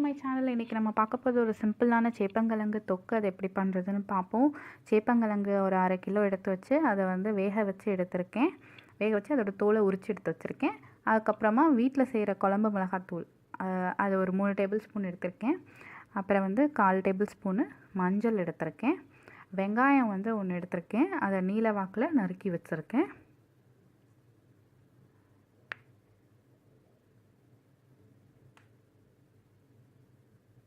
My channel. இன்றைக்கி நம்ம பார்க்க போகிறது ஒரு சிம்பிளான சேப்பங்கிழங்கு தொக்கு. அது எப்படி பண்ணுறதுன்னு பார்ப்போம். சேப்பங்கிழங்கு ஒரு 1/2 கிலோ எடுத்து வச்சு அதை வந்து வேக வச்சு எடுத்திருக்கேன். வேக வச்சு அதோட தோலை உரித்து எடுத்து வச்சுருக்கேன். அதுக்கப்புறமா வீட்டில் செய்கிற குழம்பு மிளகாத்தூள் அது ஒரு 3 டேபிள் ஸ்பூன் எடுத்திருக்கேன். அப்புறம் வந்து 1/4 டேபிள் ஸ்பூனு மஞ்சள் எடுத்திருக்கேன். வெங்காயம் வந்து 1 எடுத்திருக்கேன். அதை நீல வாக்கில் நறுக்கி வச்சுருக்கேன்.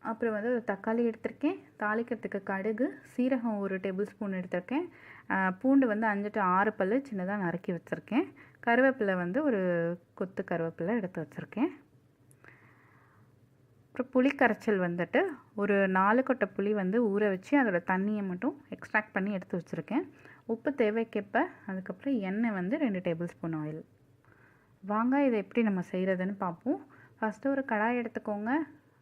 அப்புறம் வந்து ஒரு தக்காளி எடுத்திருக்கேன். தாளிக்கிறதுக்கு கடுகு, சீரகம் 1 டேபிள் ஸ்பூன் எடுத்திருக்கேன். பூண்டு வந்து 5 to 6 பல் சின்னதாக நறுக்கி வச்சுருக்கேன். கருவேப்பிலை வந்து ஒரு கொத்து கருவேப்பிலை எடுத்து வச்சுருக்கேன். அப்புறம் புளி கரைச்சல் வந்துட்டு ஒரு 4 கொட்டை புளி வந்து ஊற வச்சு அதோட தண்ணியை மட்டும் எக்ஸ்ட்ராக்ட் பண்ணி எடுத்து வச்சுருக்கேன். உப்பு தேவைக்கேற்ப. அதுக்கப்புறம் எண்ணெய் வந்து 2 டேபிள் ஸ்பூன் ஆயில். வாங்க இதை எப்படி நம்ம செய்கிறதுன்னு பார்ப்போம். ஃபஸ்ட்டு ஒரு கடாய் எடுத்துக்கோங்க.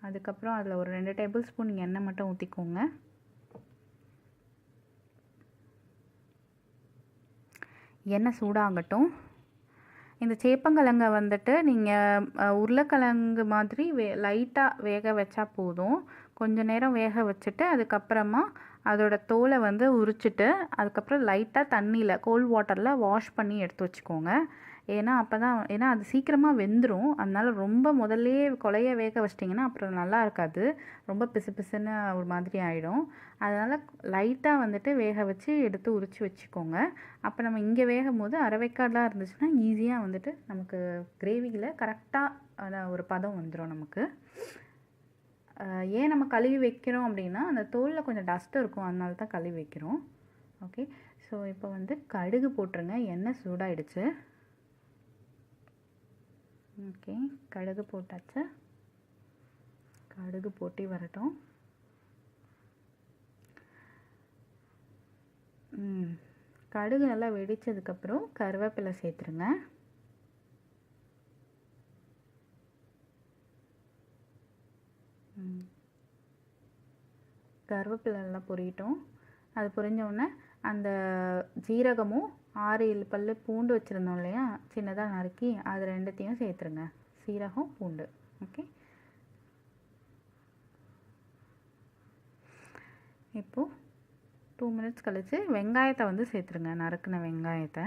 அதுக்கப்புறம் அதில் ஒரு 2 டேபிள் ஸ்பூன் எண்ணெய் மட்டும் ஊற்றிக்கோங்க. எண்ணெய் சூடாகட்டும். இந்த சேப்பங்கிழங்கை வந்துட்டு நீங்கள் உருளைக்கிழங்கு மாதிரி லைட்டாக வேக வச்சா போதும். கொஞ்சம் நேரம் வேக வச்சுட்டு அதுக்கப்புறமா அதோட தோலை வந்து உரிச்சிட்டு அதுக்கப்புறம் லைட்டாக தண்ணியில் கோல்ட் வாட்டரில் வாஷ் பண்ணி எடுத்து வச்சுக்கோங்க. ஏன்னா அது சீக்கிரமாக வெந்துடும். அதனால் ரொம்ப முதல்லையே கொலைய வேக வச்சிட்டிங்கன்னா அப்புறம் நல்லா இருக்காது. ரொம்ப பிசு பிசுன்னு ஒரு மாதிரி ஆகிடும். அதனால் லைட்டாக வந்துட்டு வேக வச்சு எடுத்து உரித்து வச்சுக்கோங்க. அப்போ நம்ம இங்கே வேகும் போது அரைவேக்காடெலாம் இருந்துச்சுன்னா ஈஸியாக வந்துட்டு நமக்கு கிரேவியில் கரெக்டாக ஒரு பதம் வந்துடும் நமக்கு. ஏன் நம்ம கழுவி வைக்கிறோம் அப்படின்னா அந்த தோலில் கொஞ்சம் டஸ்ட் இருக்கும். அதனால தான் கழுவி வைக்கிறோம். ஓகே, ஸோ இப்போ வந்து கடுகு போட்டுருங்க. எண்ணெய் சூடாயிடுச்சு. ஓகே, கடுகு போட்டாச்சு. கடுகு போட்டி வரட்டும். கடுகு நல்லா வெடித்ததுக்கப்புறம் கருவேப்பிலை சேர்த்துருங்க. கருவேப்பிலை நல்லா பொரியட்டும். அது பொரிஞ்சோடனே அந்த ஜீரகமும் 6-7 பல் பூண்டு வச்சுருந்தோம் இல்லையா, சின்னதாக நறுக்கி அது 2த்தையும் சேர்த்துருங்க. சீரகம், பூண்டு. ஓகே, இப்போது 2 மினிட்ஸ் கழித்து வெங்காயத்தை வந்து சேர்த்துருங்க. நறுக்கின வெங்காயத்தை.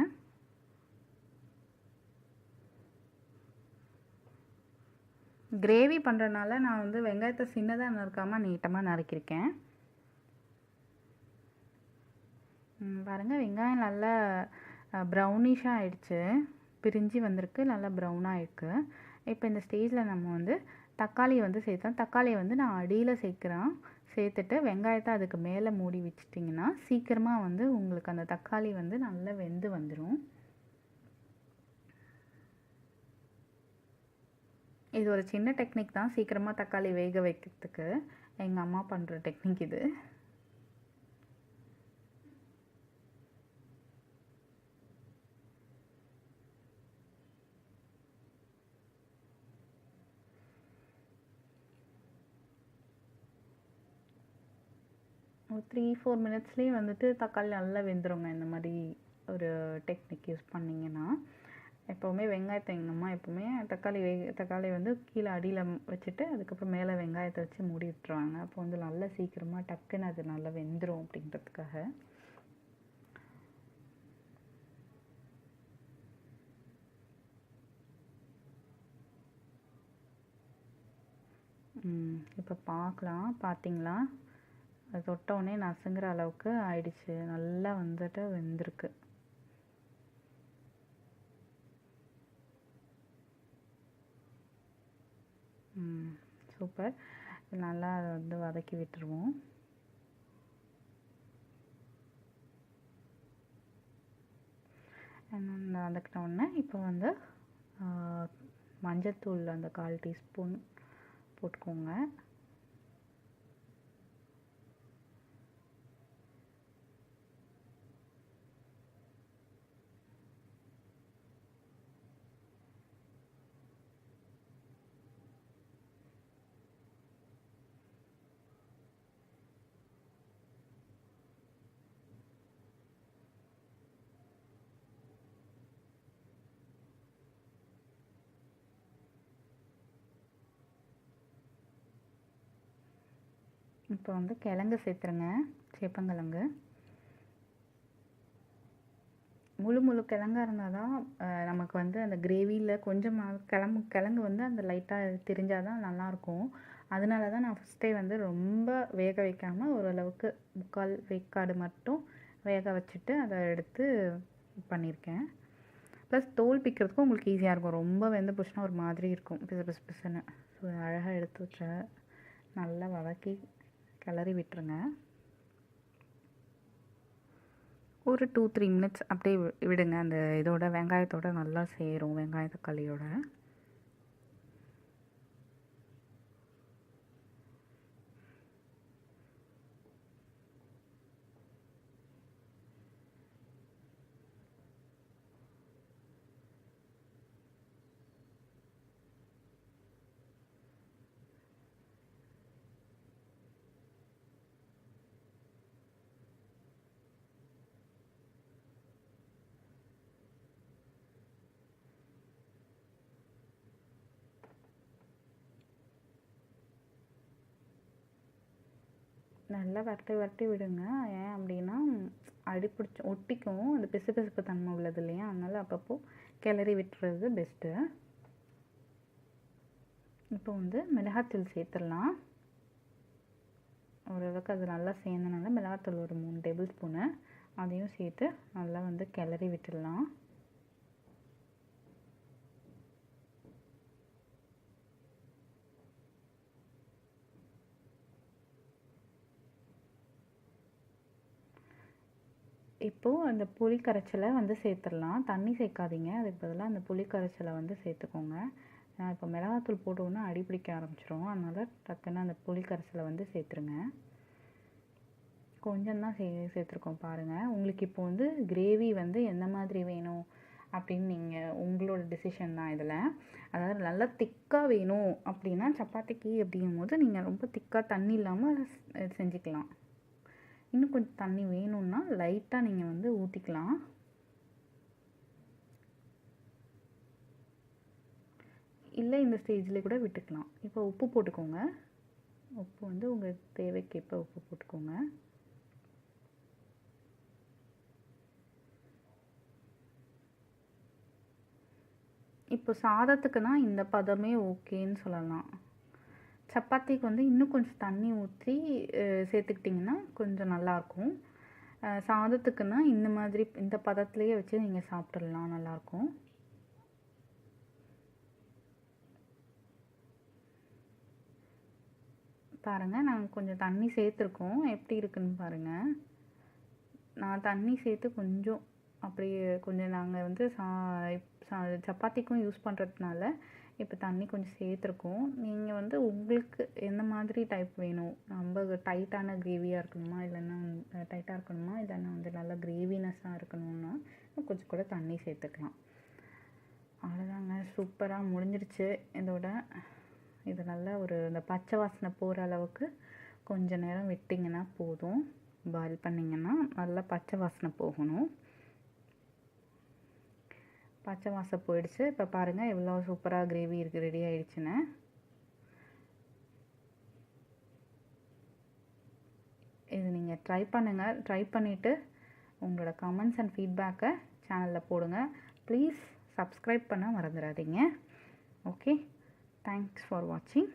கிரேவி பண்ணுறதுனால நான் வந்து வெங்காயத்தை சின்னதாக நறுக்காமல் நீட்டமாக நறுக்கியிருக்கேன். பாருங்கள், வெங்காயம் நல்லா ப்ரௌனிஷாக ஆகிடுச்சு. பிரிஞ்சு வந்திருக்கு, நல்லா ப்ரௌனாக இருக்குது. இப்போ இந்த ஸ்டேஜில் நம்ம வந்து தக்காளியை வந்து சேர்த்தோம். தக்காளியை வந்து நான் அடியில் சேர்க்குறேன். சேர்த்துட்டு வெங்காயத்தை அதுக்கு மேலே மூடி வச்சிட்டிங்கன்னா சீக்கிரமாக வந்து உங்களுக்கு அந்த தக்காளி வந்து நல்லா வெந்து வந்துடும். இது ஒரு சின்ன டெக்னிக் தான், சீக்கிரமாக தக்காளி வேக வைக்கிறதுக்கு. எங்கள் அம்மா பண்ணுற டெக்னிக் இது. ஒரு 3-4 மினிட்ஸ்லேயே வந்துட்டு தக்காளி நல்லா வெந்துருங்க. இந்த மாதிரி ஒரு டெக்னிக் யூஸ் பண்ணிங்கன்னா. எப்போவுமே வெங்காயத்தை எங்கள் அம்மா எப்போவுமே தக்காளி வந்து கீழே அடியில் வச்சுட்டு அதுக்கப்புறம் மேலே வெங்காயத்தை வச்சு மூடி விட்டுருவாங்க. அப்போ வந்து நல்லா சீக்கிரமாக டக்குன்னு அது நல்லா வெந்துடும் அப்படின்றதுக்காக. இப்போ பார்த்தீங்களா, அது தொட்டவுடனே நசுங்கிற அளவுக்கு ஆயிடுச்சு. நல்லா வந்துட்டு வெந்திருக்கு. சூப்பர். நல்லா அதை வந்து வதக்கி விட்டுருவோம். வதக்கின உடனே இப்போ வந்து மஞ்சத்தூள் அந்த 1/4 டீஸ்பூன் போட்டுக்கோங்க. இப்போ வந்து கிழங்கு சேர்த்துருங்க. சேப்பங்கிழங்கு முழு கிழங்கா இருந்தால் தான் நமக்கு வந்து அந்த கிரேவியில் கொஞ்சமாக கிழங்கு வந்து அந்த லைட்டாக தெரிஞ்சால் தான் நல்லாயிருக்கும். அதனால தான் நான் ஃபஸ்ட்டே வந்து ரொம்ப வேக வைக்காமல் ஓரளவுக்கு 3/4 வேக்காடு மட்டும் வேக வச்சுட்டு அதை எடுத்து பண்ணியிருக்கேன். ப்ளஸ் தோல் பிக்கிறதுக்கும் உங்களுக்கு ஈஸியாக இருக்கும். ரொம்ப வெந்து போச்சுன்னா ஒரு மாதிரி இருக்கும், பிசு பிசு பிசுன்னு. ஸோ அழகாக எடுத்து வச்சு நல்லா வதக்கி கிளறி விட்டுருங்க. ஒரு 2-3 மினிட்ஸ் அப்படியே விடுங்க. அந்த இதோட வெங்காயத்தோட நல்லா சேரும், வெங்காய தக்காளியோட. நல்லா வரட்டி விடுங்க. ஏன் அப்படின்னா அடிப்பிடிச்சி ஒட்டிக்கும், அந்த பிசு தன்மை உள்ளது இல்லையா, அதனால் அப்பப்போ கிளறி விட்டுறது பெஸ்ட்டு. இப்போ வந்து மிளகாத்தூள் சேர்த்துடலாம். ஓரளவுக்கு அது நல்லா சேர்ந்தனால மிளகாத்தூள் ஒரு 3 டேபிள் ஸ்பூனு அதையும் சேர்த்து நல்லா வந்து கிளறி விட்டுடலாம். இப்போது அந்த புளி கரைச்சலை வந்து சேர்த்துடலாம். தண்ணி சேர்க்காதீங்க, அதுக்கு பதிலாக அந்த புளி கரைச்சலை வந்து சேர்த்துக்கோங்க. நான் இப்போ மிளகாத்தூள் போட்டோன்னா அடிப்பிடிக்க ஆரம்பிச்சிரும், அதனால் டக்குன்னு அந்த புளி கரைச்சலை வந்து சேர்த்துருங்க. கொஞ்சம் தான் சேர்த்துருக்கோம் பாருங்கள். உங்களுக்கு இப்போ வந்து கிரேவி வந்து எந்த மாதிரி வேணும் அப்படின்னு நீங்கள் உங்களோட டிசிஷன் தான் இதில். அதாவது நல்லா திக்காக வேணும் அப்படின்னா சப்பாத்திக்கு அப்படிங்கும்போது நீங்கள் ரொம்ப திக்காக தண்ணி இல்லாமல் செஞ்சுக்கலாம். இன்னும் கொஞ்சம் தண்ணி வேணும்னா லைட்டாக நீங்கள் வந்து ஊற்றிக்கலாம். இல்லை இந்த ஸ்டேஜில் கூட விட்டுக்கலாம். இப்போ உப்பு போட்டுக்கோங்க. உப்பு வந்து உங்கள் தேவைக்கேற்ப உப்பு போட்டுக்கோங்க. இப்போ சாதத்துக்குனா இந்த பதமே ஓகேன்னு சொல்லலாம். சப்பாத்திக்கு வந்து இன்னும் கொஞ்சம் தண்ணி ஊற்றி சேர்த்துக்கிட்டிங்கன்னா கொஞ்சம் நல்லாயிருக்கும். சாதத்துக்குன்னா இந்த மாதிரி இந்த பதத்துலேயே வச்சு நீங்கள் சாப்பிட்றலாம், நல்லாயிருக்கும். பாருங்கள், நாங்கள் கொஞ்சம் தண்ணி சேர்த்துருக்கோம், எப்படி இருக்குன்னு பாருங்கள். நான் தண்ணி சேர்த்து கொஞ்சம் அப்படியே கொஞ்சம் நாங்கள் வந்து சப்பாத்திக்கும் யூஸ் பண்ணுறதுனால இப்போ தண்ணி கொஞ்சம் சேர்த்துருக்கோம். நீங்கள் வந்து உங்களுக்கு எந்த மாதிரி டைப் வேணும், ரொம்ப டைட்டான கிரேவியாக இருக்கணுமா, இல்லைன்னா டைட்டாக இருக்கணுமா, இல்லைன்னா வந்து நல்லா கிரேவினஸ்ஸாக இருக்கணும்னா கொஞ்சம் கூட தண்ணி சேர்த்துக்கலாம். அவ்வளோதாங்க, சூப்பராக முடிஞ்சிருச்சு. இதோட இது நல்லா ஒரு இந்த பச்சை வாசனை போகிற அளவுக்கு கொஞ்சம் நேரம் விட்டிங்கன்னா போதும். பாயில் பண்ணிங்கன்னா நல்லா பச்சை வாசனை போகணும். பச்சை வாசனை போயிடுச்சு. இப்போ பாருங்கள் எவ்வளோ சூப்பராக கிரேவி ரெடி ஆயிடுச்சுன்னு. இது நீங்கள் ட்ரை பண்ணுங்கள். ட்ரை பண்ணிவிட்டு உங்களோட கமெண்ட்ஸ் அண்ட் ஃபீட்பேக்கை சேனலில் போடுங்க. ப்ளீஸ் சப்ஸ்கிரைப் பண்ண மறந்துடாதீங்க. ஓகே, தேங்க்ஸ் ஃபார் வாட்சிங்.